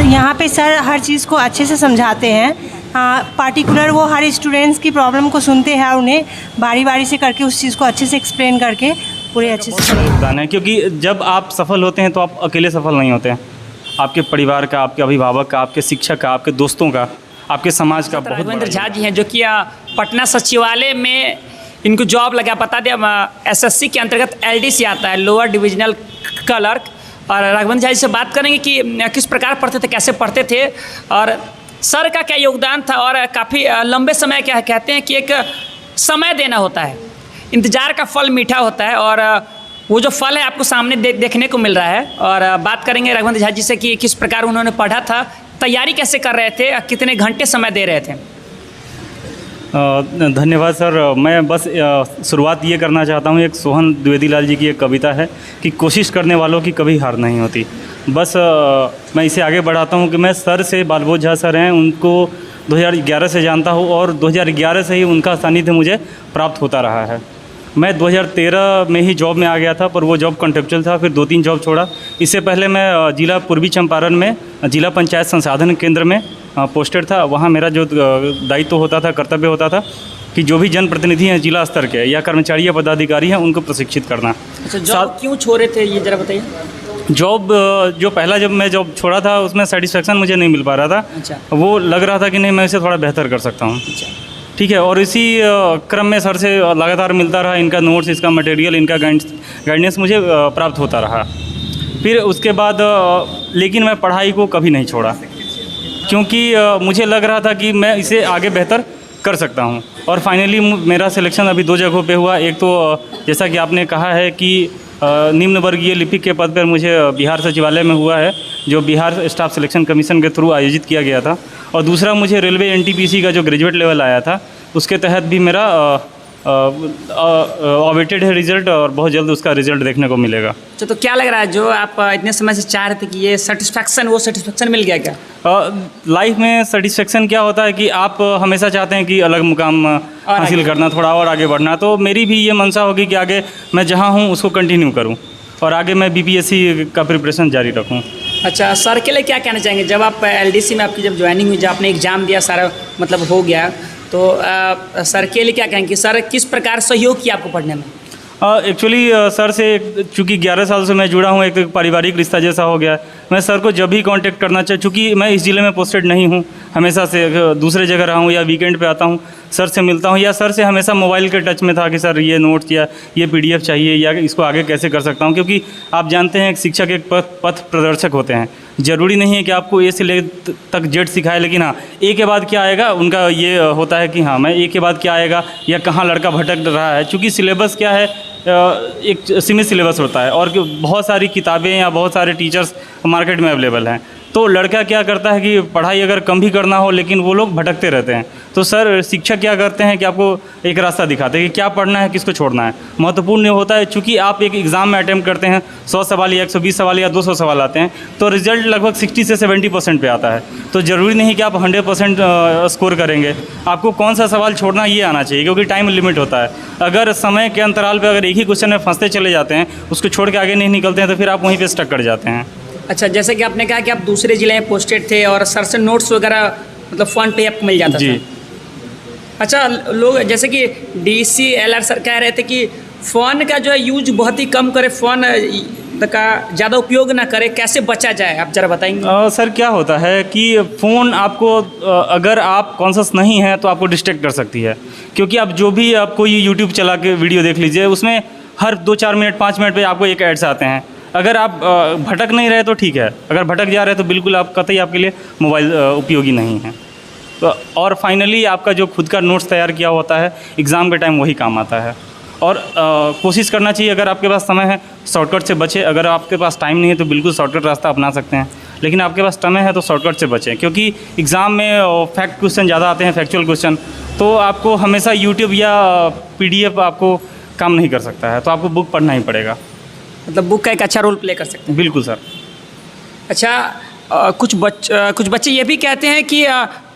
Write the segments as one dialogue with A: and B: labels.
A: यहाँ पे सर हर चीज़ को अच्छे से समझाते हैं। पार्टिकुलर वो हर स्टूडेंट्स की प्रॉब्लम को सुनते हैं और उन्हें बारी बारी से करके उस चीज़ को अच्छे से एक्सप्लेन करके पूरे अच्छे से
B: योगदान है, क्योंकि जब आप सफल होते हैं तो आप अकेले सफल नहीं होते हैं। आपके परिवार का, आपके अभिभावक का, आपके शिक्षक का, आपके दोस्तों का, आपके समाज का बहुत
C: राघवेंद्र झा जी हैं जो कि पटना सचिवालय में इनको जॉब लगा। बता दें एसएससी के अंतर्गत एलडीसी आता है, लोअर डिविजनल क्लर्क। और राघवेंद्र झा जी से बात करेंगे कि किस प्रकार पढ़ते थे, कैसे पढ़ते थे और सर का क्या योगदान था। और काफ़ी लंबे समय क्या कहते हैं कि एक समय देना होता है, इंतज़ार का फल मीठा होता है और वो जो फल है आपको सामने देखने को मिल रहा है। और बात करेंगे राघवेंद्र झा जी से कि किस प्रकार उन्होंने पढ़ा था, तैयारी कैसे कर रहे थे, कितने घंटे समय दे रहे थे।
B: धन्यवाद सर। मैं बस शुरुआत ये करना चाहता हूँ, एक सोहन द्विवेदी लाल जी की एक कविता है कि कोशिश करने वालों की कभी हार नहीं होती। बस मैं इसे आगे बढ़ाता हूँ कि मैं सर से, बालबोध झा सर हैं, उनको 2011 से जानता हूँ और 2011 से ही उनका सानिध्य मुझे प्राप्त होता रहा है। मैं 2013 में ही जॉब में आ गया था, पर वो जॉब कॉन्ट्रेक्चुअल था, फिर 2-3 जॉब छोड़ा। इससे पहले मैं जिला पूर्वी चंपारण में जिला पंचायत संसाधन केंद्र में पोस्टेड था। वहाँ मेरा जो दायित्व होता था, कर्तव्य होता था कि जो भी जनप्रतिनिधि हैं जिला स्तर के या कर्मचारी या पदाधिकारी हैं उनको प्रशिक्षित करना।
C: अच्छा, जॉब क्यों छोड़े थे ये ज़रा बताइए।
B: जॉब जो पहला जब मैं जॉब छोड़ा था उसमें सेटिस्फेक्शन मुझे नहीं मिल पा रहा था।
C: अच्छा।
B: वो लग रहा था कि नहीं, मैं इसे थोड़ा बेहतर कर सकता हूँ।
C: अच्छा।
B: ठीक है। और इसी क्रम में सर से लगातार मिलता रहा, इनका नोट्स, इसका मटेरियल, इनका गाइडेंस मुझे प्राप्त होता रहा। फिर उसके बाद लेकिन मैं पढ़ाई को कभी नहीं छोड़ा, क्योंकि मुझे लग रहा था कि मैं इसे आगे बेहतर कर सकता हूं। और फाइनली मेरा सिलेक्शन अभी 2 जगहों पे हुआ। एक तो जैसा कि आपने कहा है कि निम्न वर्गीय लिपिक के पद पर मुझे बिहार सचिवालय में हुआ है, जो बिहार स्टाफ सिलेक्शन कमीशन के थ्रू आयोजित किया गया था। और दूसरा मुझे रेलवे एनटीपीसी का जो ग्रेजुएट लेवल आया था उसके तहत भी मेरा अवेटेड है रिजल्ट और बहुत जल्द उसका रिजल्ट देखने को मिलेगा।
C: तो क्या लग रहा है जो आप इतने समय से चाह रहे थे कि ये सेटिस्फैक्शन, वो सेटिस्फैक्शन मिल गया क्या?
B: लाइफ में सेटिस्फेक्शन क्या होता है कि आप हमेशा चाहते हैं कि अलग मुकाम हासिल करना, थोड़ा और आगे बढ़ना। तो मेरी भी ये मंशा होगी कि आगे मैं जहाँ हूँ उसको कंटिन्यू करूँ और आगे मैं बीपीएससी का प्रिपरेशन जारी रखूँ।
C: अच्छा, सर के लिए क्या कहना चाहेंगे? जब आप एलडीसी में आपकी जब ज्वाइनिंग हुई, जब आपने एग्ज़ाम दिया, सारा मतलब हो गया, तो सर के लिए क्या कहेंगे? सर किस प्रकार सहयोग किया आपको पढ़ने में?
B: एक्चुअली सर से चूँकि 11 साल से मैं जुड़ा हूँ, एक पारिवारिक रिश्ता जैसा हो गया। मैं सर को जब भी कांटेक्ट करना चाहिए, चूँकि मैं इस ज़िले में पोस्टेड नहीं हूँ, हमेशा से दूसरे जगह रहा हूँ या वीकेंड पे आता हूँ, सर से मिलता हूँ या सर से हमेशा मोबाइल के टच में था कि सर ये नोट्स या ये पीडीएफ चाहिए या इसको आगे कैसे कर सकता हूँ। क्योंकि आप जानते हैं शिक्षक एक पथ प्रदर्शक होते हैं। ज़रूरी नहीं है कि आपको ए से ले तक जेड सिखाए, लेकिन हाँ, ए के बाद क्या आएगा उनका ये होता है कि हाँ, मैं ए के बाद क्या आएगा या कहाँ लड़का भटक रहा है। चूँकि सिलेबस क्या है, एक सीमित सिलेबस होता है और बहुत सारी किताबें या बहुत सारे टीचर्स मार्केट में अवेलेबल हैं। तो लड़का क्या करता है कि पढ़ाई अगर कम भी करना हो लेकिन वो लोग भटकते रहते हैं। तो सर शिक्षक क्या करते हैं कि आपको एक रास्ता दिखाते हैं कि क्या पढ़ना है, किसको छोड़ना है। महत्वपूर्ण ये होता है, चूँकि आप एक एग्ज़ाम में अटैम्प्ट करते हैं, 100 सवाल या 120 सवाल या 200 सवाल आते हैं, तो रिजल्ट लगभग 60 से 70% पे आता है। तो ज़रूरी नहीं कि आप 100% स्कोर करेंगे। आपको कौन सा सवाल छोड़ना ये आना चाहिए, क्योंकि टाइम लिमिट होता है। अगर समय के अंतराल पर अगर एक ही क्वेश्चन में फंसते चले जाते हैं, उसको छोड़ के आगे नहीं निकलते हैं, तो फिर आप वहीं पर स्टक कर जाते हैं।
C: अच्छा, जैसे कि आपने कहा कि आप दूसरे ज़िले में पोस्टेड थे और सर से नोट्स वगैरह मतलब फ़ोन पे आपको मिल जाता था। अच्छा, लोग जैसे कि DCLR सर कह रहे थे कि फ़ोन का जो है यूज बहुत ही कम करे, फ़ोन का ज़्यादा उपयोग ना करे, कैसे बचा जाए, आप ज़रा बताएंगे?
B: सर क्या होता है कि फ़ोन आपको अगर आप कॉन्शियस नहीं हैं तो आपको डिस्ट्रैक्ट कर सकती है। क्योंकि आप जो भी आप कोई यूट्यूब चला के वीडियो देख लीजिए, उसमें हर 2-4 मिनट 5 मिनट पे आपको एक एड्स आते हैं। अगर आप भटक नहीं रहे तो ठीक है, अगर भटक जा रहे हैं तो बिल्कुल आप कतई आपके लिए मोबाइल उपयोगी नहीं है। तो और फाइनली आपका जो खुद का नोट्स तैयार किया होता है एग्ज़ाम के टाइम वही काम आता है। और कोशिश करना चाहिए, अगर आपके पास समय है शॉर्टकट से बचें। अगर आपके पास टाइम नहीं है तो बिल्कुल शॉर्टकट रास्ता अपना सकते हैं, लेकिन आपके पास समय है तो शॉर्टकट से बचें। क्योंकि एग्ज़ाम में फैक्ट क्वेश्चन ज़्यादा आते हैं, फैक्चुअल क्वेश्चन। तो आपको हमेशा यूट्यूब या PDF आपको काम नहीं कर सकता है, तो आपको बुक पढ़ना ही पड़ेगा।
C: मतलब बुक का एक अच्छा रोल प्ले कर सकते हैं।
B: बिल्कुल सर।
C: अच्छा, कुछ बच्चे ये भी कहते हैं कि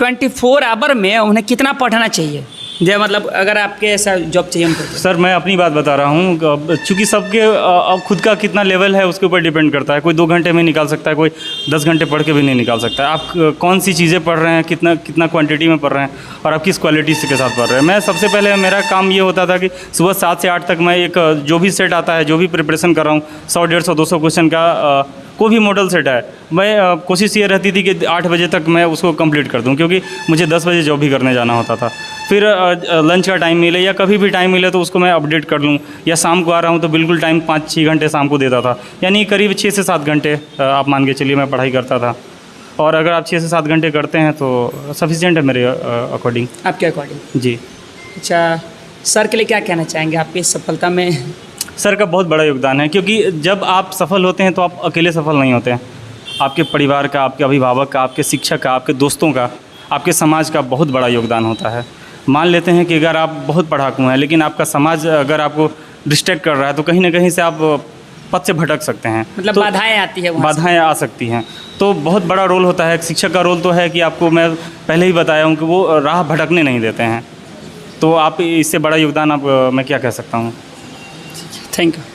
C: 24 आवर में उन्हें कितना पढ़ना चाहिए? जो मतलब अगर आपके ऐसा जॉब चाहिए उनको तो।
B: सर मैं अपनी बात बता रहा हूँ, चूँकि सबके खुद का कितना लेवल है उसके ऊपर डिपेंड करता है। कोई 2 घंटे में निकाल सकता है, कोई 10 घंटे पढ़ के भी नहीं निकाल सकता है। आप कौन सी चीज़ें पढ़ रहे हैं, कितना कितना क्वांटिटी में पढ़ रहे हैं और आप किस क्वालिटी के साथ पढ़ रहे हैं। मैं सबसे पहले मेरा काम ये होता था कि सुबह 7 से 8 तक मैं एक जो भी सेट आता है, जो भी प्रिपरेशन कर रहा हूँ, 100, 150, 200 क्वेश्चन का कोई भी मॉडल सेट है, मैं कोशिश ये रहती थी कि 8 बजे तक मैं उसको कंप्लीट कर दूं, क्योंकि मुझे 10 बजे जॉब भी करने जाना होता था। फिर लंच का टाइम मिले या कभी भी टाइम मिले तो उसको मैं अपडेट कर लूँ, या शाम को आ रहा हूँ तो बिल्कुल टाइम 5-6 घंटे शाम को देता था, यानी करीब 6 से 7 घंटे आप मान के चलिए मैं पढ़ाई करता था। और अगर आप 6 से 7 घंटे करते हैं तो सफिशिएंट है मेरे अकॉर्डिंग।
C: आपके अकॉर्डिंग
B: जी।
C: अच्छा, सर के लिए क्या कहना चाहेंगे आपकी इस सफलता में?
B: सर का बहुत बड़ा योगदान है, क्योंकि जब आप सफल होते हैं तो आप अकेले सफल नहीं होते हैं। आपके परिवार का, आपके अभिभावक का, आपके शिक्षक का, आपके दोस्तों का, आपके समाज का बहुत बड़ा योगदान होता है। मान लेते हैं कि अगर आप बहुत पढ़ाकू हैं लेकिन आपका समाज अगर आपको डिस्ट्रैक्ट कर रहा है तो कहीं ना कहीं से आप पथ से भटक सकते हैं।
C: मतलब
B: तो
C: बाधाएं आती है वहाँ से।
B: बाधाएं आ सकती हैं, तो बहुत बड़ा रोल होता है। शिक्षक का रोल तो है कि आपको मैं पहले ही बताया हूँ कि वो राह भटकने नहीं देते हैं। तो आप इससे बड़ा योगदान आप मैं क्या कह सकता हूँ।
C: Thank you.